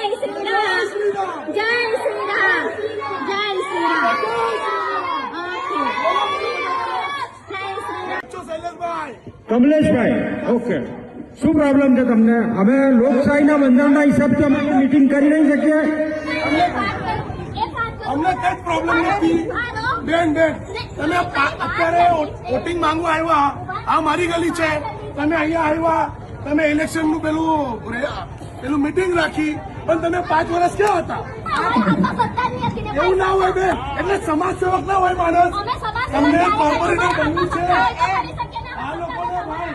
श्री राम, जय श्री राम, जय श्री राम। કમલેશભાઈ, ઓકે, શું પ્રોબ્લેમ છે તમને? અમે લોકશાહીના બંધારણના હિસાબથી અમે મીટિંગ કરી નહીં શકીએ? અમને કઈ પ્રોબ્લેમ નથી બેન. તમે અત્યારે વોટિંગ માંગવા આવ્યા, આ મારી ગલી છે, તમે અહીંયા આવ્યા, તમે ઇલેક્શન નું પેલું મીટિંગ રાખી, પણ તમે 5 વર્ષ ક્યાં હતા? એવું ના હોય બેન, એટલે સમાજ સેવક ના હોય માણસ. તમને કોર્પોરેટર બનવું છે આ લોકોને ભાઈ